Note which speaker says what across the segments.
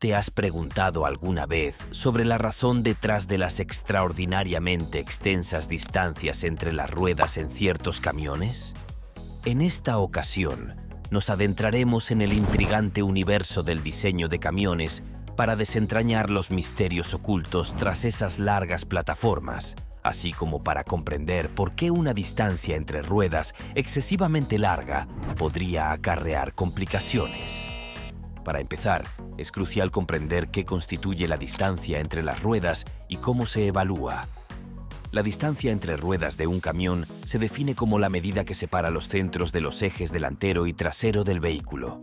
Speaker 1: ¿Te has preguntado alguna vez sobre la razón detrás de las extraordinariamente extensas distancias entre las ruedas en ciertos camiones? En esta ocasión, nos adentraremos en el intrigante universo del diseño de camiones para desentrañar los misterios ocultos tras esas largas plataformas, así como para comprender por qué una distancia entre ruedas excesivamente larga podría acarrear complicaciones. Para empezar, es crucial comprender qué constituye la distancia entre las ruedas y cómo se evalúa. La distancia entre ruedas de un camión se define como la medida que separa los centros de los ejes delantero y trasero del vehículo.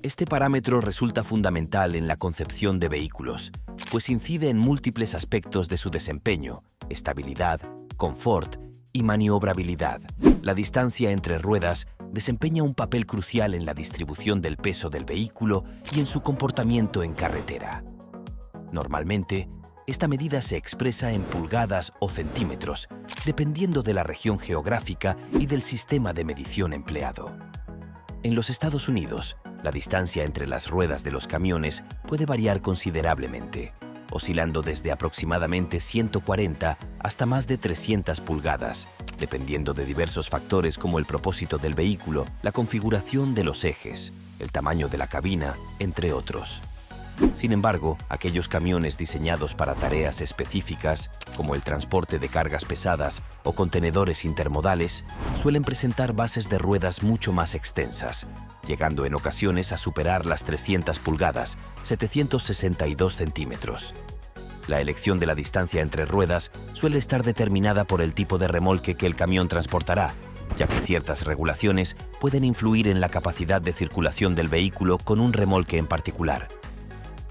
Speaker 1: Este parámetro resulta fundamental en la concepción de vehículos, pues incide en múltiples aspectos de su desempeño, estabilidad, confort y maniobrabilidad. La distancia entre ruedas desempeña un papel crucial en la distribución del peso del vehículo y en su comportamiento en carretera. Normalmente, esta medida se expresa en pulgadas o centímetros, dependiendo de la región geográfica y del sistema de medición empleado. En los Estados Unidos, la distancia entre las ruedas de los camiones puede variar considerablemente, oscilando desde aproximadamente 140 hasta más de 300 pulgadas, dependiendo de diversos factores como el propósito del vehículo, la configuración de los ejes, el tamaño de la cabina, entre otros. Sin embargo, aquellos camiones diseñados para tareas específicas, como el transporte de cargas pesadas o contenedores intermodales, suelen presentar bases de ruedas mucho más extensas, llegando en ocasiones a superar las 300 pulgadas, 762 centímetros. La elección de la distancia entre ruedas suele estar determinada por el tipo de remolque que el camión transportará, ya que ciertas regulaciones pueden influir en la capacidad de circulación del vehículo con un remolque en particular.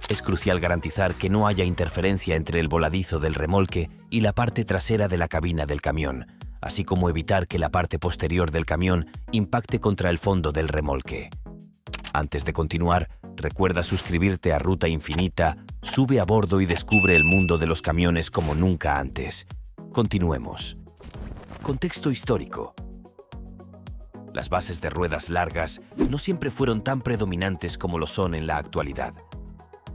Speaker 1: Es crucial garantizar que no haya interferencia entre el voladizo del remolque y la parte trasera de la cabina del camión, así como evitar que la parte posterior del camión impacte contra el fondo del remolque. Antes de continuar, recuerda suscribirte a Ruta Infinita, sube a bordo y descubre el mundo de los camiones como nunca antes. Continuemos. Contexto histórico. Las bases de ruedas largas no siempre fueron tan predominantes como lo son en la actualidad.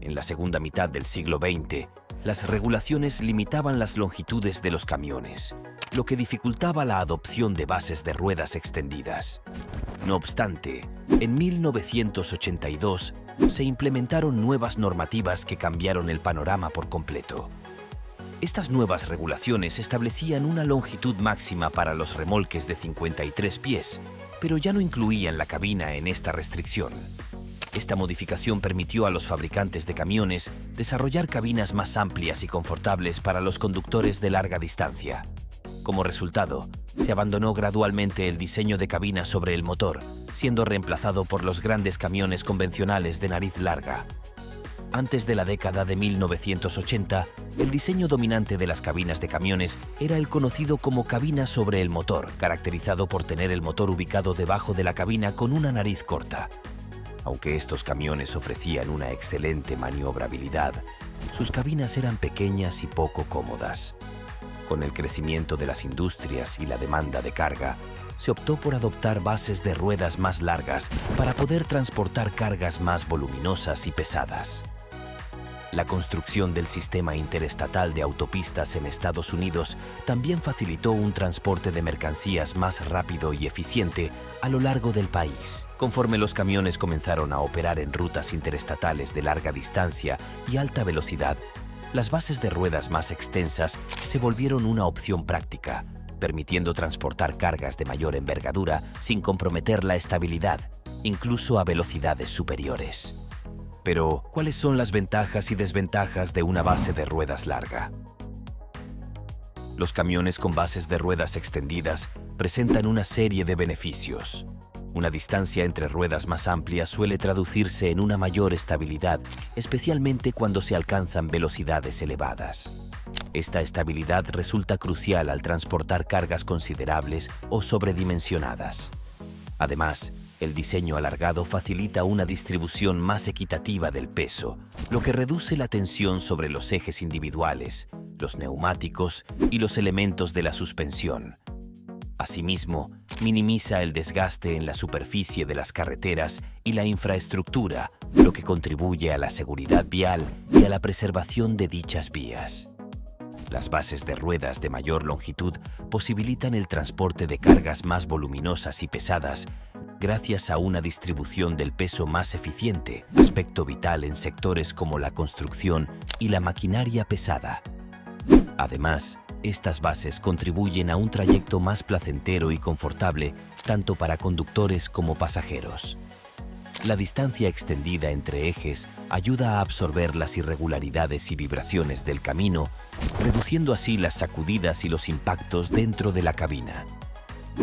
Speaker 1: En la segunda mitad del siglo XX, las regulaciones limitaban las longitudes de los camiones, lo que dificultaba la adopción de bases de ruedas extendidas. No obstante, en 1982 se implementaron nuevas normativas que cambiaron el panorama por completo. Estas nuevas regulaciones establecían una longitud máxima para los remolques de 53 pies, pero ya no incluían la cabina en esta restricción. Esta modificación permitió a los fabricantes de camiones desarrollar cabinas más amplias y confortables para los conductores de larga distancia. Como resultado, se abandonó gradualmente el diseño de cabina sobre el motor, siendo reemplazado por los grandes camiones convencionales de nariz larga. Antes de la década de 1980, el diseño dominante de las cabinas de camiones era el conocido como cabina sobre el motor, caracterizado por tener el motor ubicado debajo de la cabina con una nariz corta. Aunque estos camiones ofrecían una excelente maniobrabilidad, sus cabinas eran pequeñas y poco cómodas. Con el crecimiento de las industrias y la demanda de carga, se optó por adoptar bases de ruedas más largas para poder transportar cargas más voluminosas y pesadas. La construcción del sistema interestatal de autopistas en Estados Unidos también facilitó un transporte de mercancías más rápido y eficiente a lo largo del país. Conforme los camiones comenzaron a operar en rutas interestatales de larga distancia y alta velocidad, las bases de ruedas más extensas se volvieron una opción práctica, permitiendo transportar cargas de mayor envergadura sin comprometer la estabilidad, incluso a velocidades superiores. Pero, ¿cuáles son las ventajas y desventajas de una base de ruedas larga? Los camiones con bases de ruedas extendidas presentan una serie de beneficios. Una distancia entre ruedas más amplia suele traducirse en una mayor estabilidad, especialmente cuando se alcanzan velocidades elevadas. Esta estabilidad resulta crucial al transportar cargas considerables o sobredimensionadas. Además, el diseño alargado facilita una distribución más equitativa del peso, lo que reduce la tensión sobre los ejes individuales, los neumáticos y los elementos de la suspensión. Asimismo, minimiza el desgaste en la superficie de las carreteras y la infraestructura lo que contribuye a la seguridad vial y a la preservación de dichas vías. Las bases de ruedas de mayor longitud posibilitan el transporte de cargas más voluminosas y pesadas gracias a una distribución del peso más eficiente, aspecto vital en sectores como la construcción y la maquinaria pesada. Además, estas bases contribuyen a un trayecto más placentero y confortable tanto para conductores como pasajeros. La distancia extendida entre ejes ayuda a absorber las irregularidades y vibraciones del camino, reduciendo así las sacudidas y los impactos dentro de la cabina.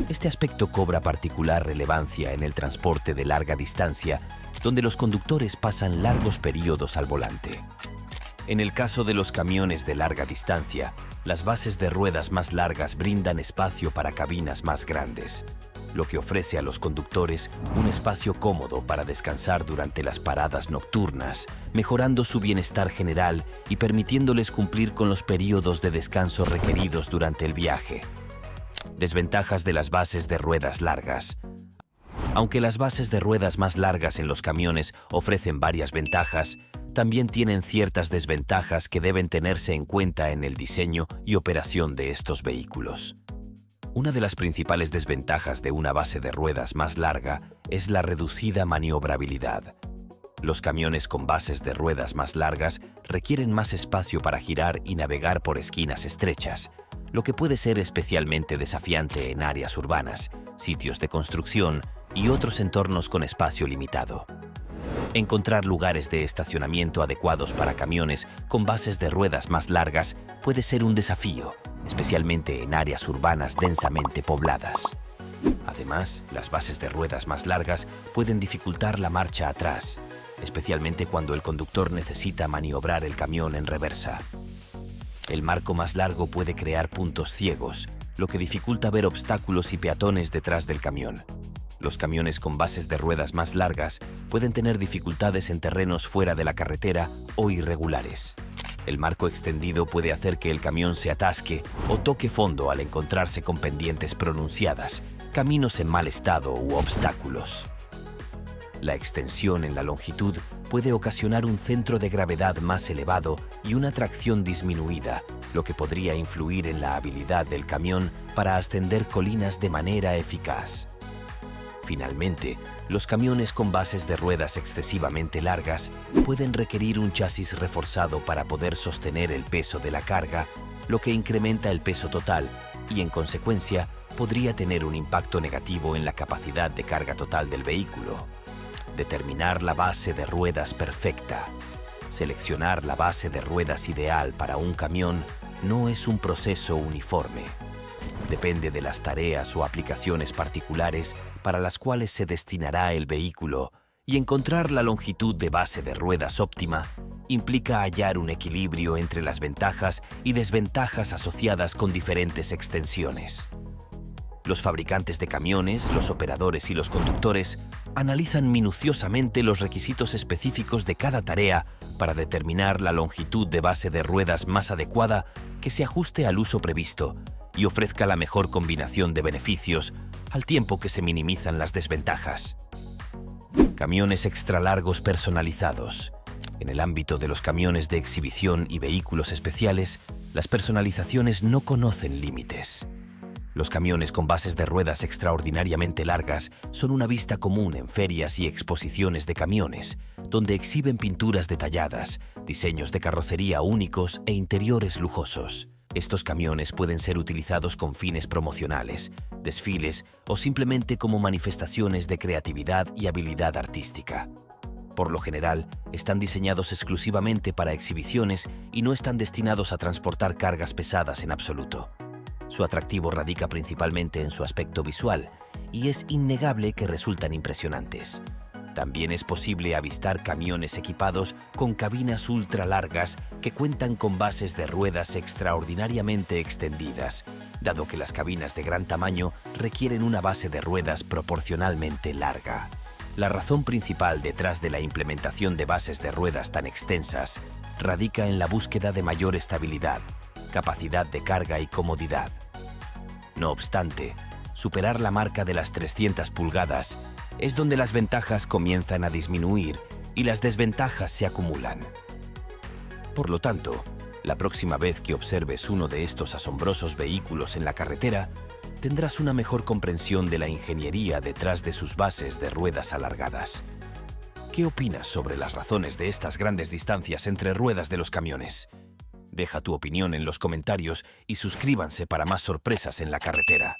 Speaker 1: Este aspecto cobra particular relevancia en el transporte de larga distancia, donde los conductores pasan largos periodos al volante. En el caso de los camiones de larga distancia, las bases de ruedas más largas brindan espacio para cabinas más grandes, lo que ofrece a los conductores un espacio cómodo para descansar durante las paradas nocturnas, mejorando su bienestar general y permitiéndoles cumplir con los periodos de descanso requeridos durante el viaje. Desventajas de las bases de ruedas largas. Aunque las bases de ruedas más largas en los camiones ofrecen varias ventajas, también tienen ciertas desventajas que deben tenerse en cuenta en el diseño y operación de estos vehículos. Una de las principales desventajas de una base de ruedas más larga es la reducida maniobrabilidad. Los camiones con bases de ruedas más largas requieren más espacio para girar y navegar por esquinas estrechas, lo que puede ser especialmente desafiante en áreas urbanas, sitios de construcción y otros entornos con espacio limitado. Encontrar lugares de estacionamiento adecuados para camiones con bases de ruedas más largas puede ser un desafío, especialmente en áreas urbanas densamente pobladas. Además, las bases de ruedas más largas pueden dificultar la marcha atrás, especialmente cuando el conductor necesita maniobrar el camión en reversa. El marco más largo puede crear puntos ciegos, lo que dificulta ver obstáculos y peatones detrás del camión. Los camiones con bases de ruedas más largas pueden tener dificultades en terrenos fuera de la carretera o irregulares. El marco extendido puede hacer que el camión se atasque o toque fondo al encontrarse con pendientes pronunciadas, caminos en mal estado u obstáculos. La extensión en la longitud puede ocasionar un centro de gravedad más elevado y una tracción disminuida, lo que podría influir en la habilidad del camión para ascender colinas de manera eficaz. Finalmente, los camiones con bases de ruedas excesivamente largas pueden requerir un chasis reforzado para poder sostener el peso de la carga, lo que incrementa el peso total y, en consecuencia, podría tener un impacto negativo en la capacidad de carga total del vehículo. Determinar la base de ruedas perfecta. Seleccionar la base de ruedas ideal para un camión no es un proceso uniforme. Depende de las tareas o aplicaciones particulares para las cuales se destinará el vehículo, y encontrar la longitud de base de ruedas óptima implica hallar un equilibrio entre las ventajas y desventajas asociadas con diferentes extensiones. Los fabricantes de camiones, los operadores y los conductores analizan minuciosamente los requisitos específicos de cada tarea para determinar la longitud de base de ruedas más adecuada que se ajuste al uso previsto y ofrezca la mejor combinación de beneficios al tiempo que se minimizan las desventajas. Camiones extralargos personalizados. En el ámbito de los camiones de exhibición y vehículos especiales, las personalizaciones no conocen límites. Los camiones con bases de ruedas extraordinariamente largas son una vista común en ferias y exposiciones de camiones, donde exhiben pinturas detalladas, diseños de carrocería únicos e interiores lujosos. Estos camiones pueden ser utilizados con fines promocionales, desfiles o simplemente como manifestaciones de creatividad y habilidad artística. Por lo general, están diseñados exclusivamente para exhibiciones y no están destinados a transportar cargas pesadas en absoluto. Su atractivo radica principalmente en su aspecto visual, y es innegable que resultan impresionantes. También es posible avistar camiones equipados con cabinas ultra largas que cuentan con bases de ruedas extraordinariamente extendidas, dado que las cabinas de gran tamaño requieren una base de ruedas proporcionalmente larga. La razón principal detrás de la implementación de bases de ruedas tan extensas radica en la búsqueda de mayor estabilidad, capacidad de carga y comodidad. No obstante, superar la marca de las 300 pulgadas es donde las ventajas comienzan a disminuir y las desventajas se acumulan. Por lo tanto, la próxima vez que observes uno de estos asombrosos vehículos en la carretera, tendrás una mejor comprensión de la ingeniería detrás de sus bases de ruedas alargadas. ¿Qué opinas sobre las razones de estas grandes distancias entre ruedas de los camiones? Deja tu opinión en los comentarios y suscríbanse para más sorpresas en la carretera.